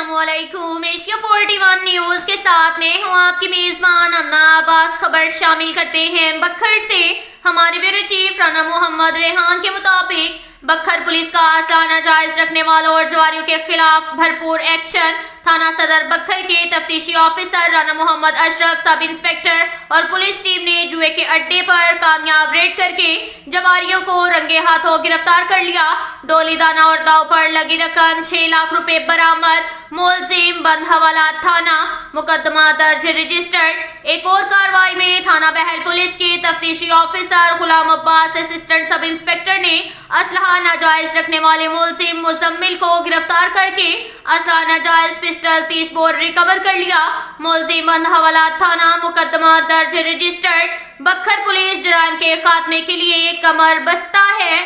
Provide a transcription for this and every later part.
अस्सलामुअलैकुम। Asia 41 news के साथ मैं हूँ आपकी मेजबान अमना अब्बास। खबर शामिल करते हैं बखर से। हमारे ब्यूरो चीफ राना मोहम्मद रेहान के मुताबिक बखर पुलिस का असला नाजायज रखने वालों और जुआरियों के खिलाफ भरपूर एक्शन। थाना सदर बखर के तफ्तीशी officer Rana Mohammad Ashraf, sub inspector और पुलिस टीम ने जुए के अड्डे पर कामयाब रेड करके जवारियों को रंगे हाथों गिरफ्तार कर लिया। डोली दाना और दाव पर लगी रकम 6 लाख रुपए बरामद। मुलजिम बंद हवाला थाना, मुकदमा दर्ज रजिस्टर्ड। एक और कार्रवाई में थाना बहल पुलिस के तफ्तीशी ऑफिसर गुलाम अब्बास, असिस्टेंट सब इंस्पेक्टर ने असलहा नाजायज रखने वाले मुलजिम मुजम्मिल को गिरफ्तार करके असलहा नाजायज पिस्टल 30 बोर रिकवर कर लिया। मुलजिम बंद हवाला थाना, मुकदमा दर्ज रजिस्टर्ड। बखर पुलिस जराइम के खात्मे के लिए कमर बस्ता है।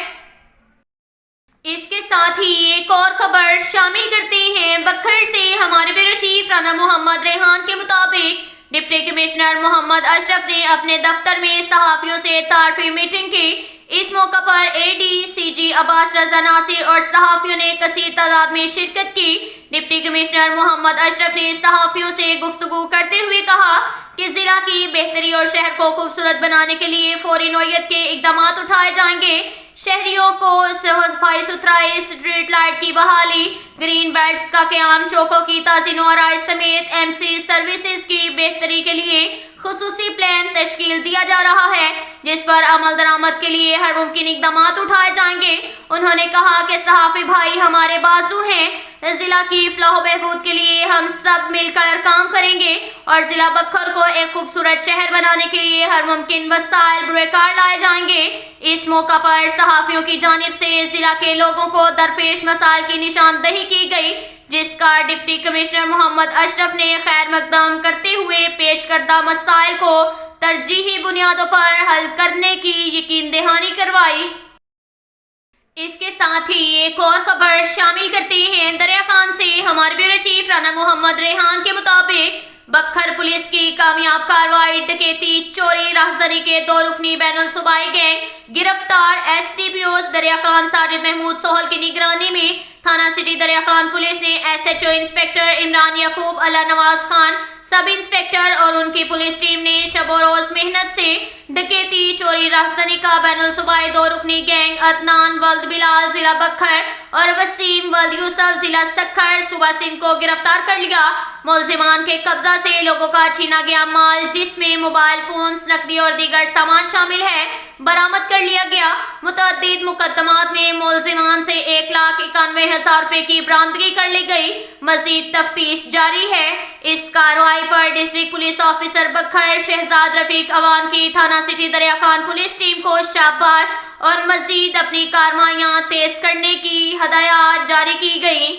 इसके साथ ही एक और खबर शामिल करते हैं बखर से। हमारे ब्यूरो चीफ राना मोहम्मद रेहान के मुताबिक डिप्टी कमिश्नर मोहम्मद अशरफ ने अपने दफ्तर में सहाफियों से तारफी मीटिंग की। इस मौका पर ADCG अब्बास रजा नासिर और सहाफियों ने कसीर तादाद में शिरकत की। डिप्टी कमिश्नर मोहम्मद अशरफ ने सहाफियों से गुफ्तगू करते हुए कहा कि जिला की बेहतरी और शहर को खूबसूरत बनाने के लिए फौरी नौयत के इकदाम उठाए जाएंगे। शहरियों को सफाई सुथराई, स्ट्रीट लाइट की बहाली, ग्रीन बेल्ट्स का क़याम, चौकों की ताज़ी आराइश समेत MC सर्विसेज की बेहतरी के लिए खुसूसी प्लान तश्कील दिया जा रहा है, जिस पर अमल दरामद के लिए हर मुमकिन इकदाम उठाए जाएंगे। उन्होंने कहा कि सहाफ़ी भाई हमारे बाजू हैं। जिला की फलाह बहबूद के लिए हम सब मिलकर काम करेंगे और जिला बखर को एक खूबसूरत शहर बनाने के लिए हर मुमकिन वसाइल बुरेकार लाए जाएंगे। इस मौका पर सहाफियों की जानिब से जिला के लोगों को दरपेश मसाइल की निशानदही की गई, जिसका डिप्टी कमिश्नर मोहम्मद अशरफ ने खैर मकदम करते हुए पेश करदा मसाइल को तरजीही बुनियादों पर हल करने की यकीन दहानी करवाई। इसके साथ ही एक और खबर शामिल करते हैं दरिया खान से। हमारे ब्यूरो चीफ राना मोहम्मद रेहान के मुताबिक बखर पुलिस की कामयाब कार्रवाई, डकैती, चोरी, राहजनी के 2 रुकनी बैनुल सूबाई गैंग गिरफ्तार। SDPO दरिया खान साजिद महमूद सोहल की निगरानी में थाना सिटी दरिया खान पुलिस ने SHO इंस्पेक्टर इमरान याकूब, अला नवाज खान, सब इंस्पेक्टर और उनकी पुलिस टीम ने शबो रोज मेहनत से डकैती, चोरी, राहजनी का बैनुल सूबाई 2 रुकनी गैंग अदनान वल्द बिलाल जिला बखर और वसीम वल्द यूसुफ जिला सखर सुबह सिंह को गिरफ्तार कर लिया। मुलजिमान के कब्जा से लोगों का छीना गया माल, जिसमें मोबाइल फोन्स, नकदी और दीगर सामान शामिल है, बरामद कर लिया गया। मुतअद्दिद मुकदमात में मुलजिमान से 1,91,000 रुपए की बरामदगी कर ली गई। मजीद तफ्तीश जारी है। इस कार्रवाई पर डिस्ट्रिक्ट पुलिस ऑफिसर बखर शहजाद रफीक अवान की थाना सिटी दरिया खान पुलिस टीम को शाबाश और मजीद अपनी कार्रवाइयां तेज करने की हदायत जारी की गई।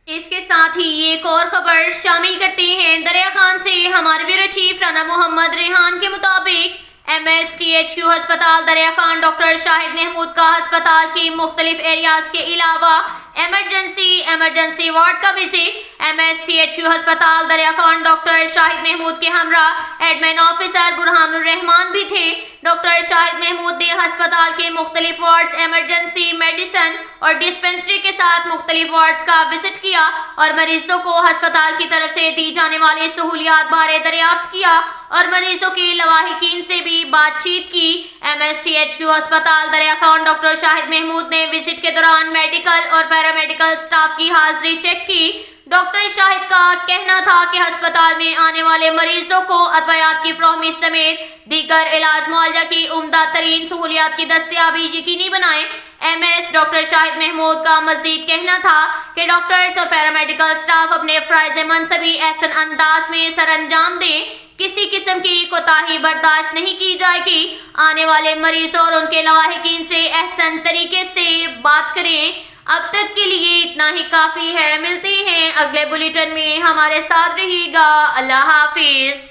इसके साथ ही एक और खबर शामिल करते हैं दरिया खान से। हमारे ब्यूरो चीफ राना मोहम्मद रेहान के मुताबिक MSTHQ अस्पताल दरिया खान डॉक्टर शाहिद महमूद का अस्पताल की मुख्तलिफ एरियाज के अलावा एमरजेंसी वार्ड का विजिट। MSTHQ अस्पताल दरिया खान डॉक्टर शाहिद महमूद के हमरा एडमिन ऑफिसर बुरहानुर रहमान भी थे। डॉक्टर शाहिद महमूद ने अस्पताल के मुख्तलिफ वार्ड्स, एमरजेंसी मेडिसिन और डिस्पेंसरी के साथ मुख्तलिफ वार्ड्स का विजिट किया और मरीजों को अस्पताल की तरफ से दी जाने वाली सहूलियात बारे दरियाफ्त किया और मरीजों के लवाहिकीन से भी बातचीत की। MSTHQ अस्पताल दरिया खान डॉक्टर शाहिद महमूद ने विजिट के दौरान मेडिकल और पैरामेडिकल स्टाफ की हाजिरी चेक की। डॉक्टर शाहिद का कहना था कि अस्पताल में आने वाले मरीजों को अद्वियात की फराहमी समेत दीगर इलाज मुआवजा की उम्दा तरीन सहूलियात की दस्तयाबी यकीनी बनाएं। MS डॉक्टर शाहिद महमूद का मजीद कहना था कि डॉक्टर्स और पैरामेडिकल स्टाफ अपने फराइज मनसबी एहसन अंदाज में सर अंजाम दें। किसी किस्म की कोताही बर्दाश्त नहीं की जाएगी। आने वाले मरीजों और उनके लवाहिकीन से एहसन तरीके से बात करें। अब तक के लिए इतना ही काफ़ी है। मिलते हैं अगले बुलेटिन में, हमारे साथ रहिएगा। अल्लाह हाफिज।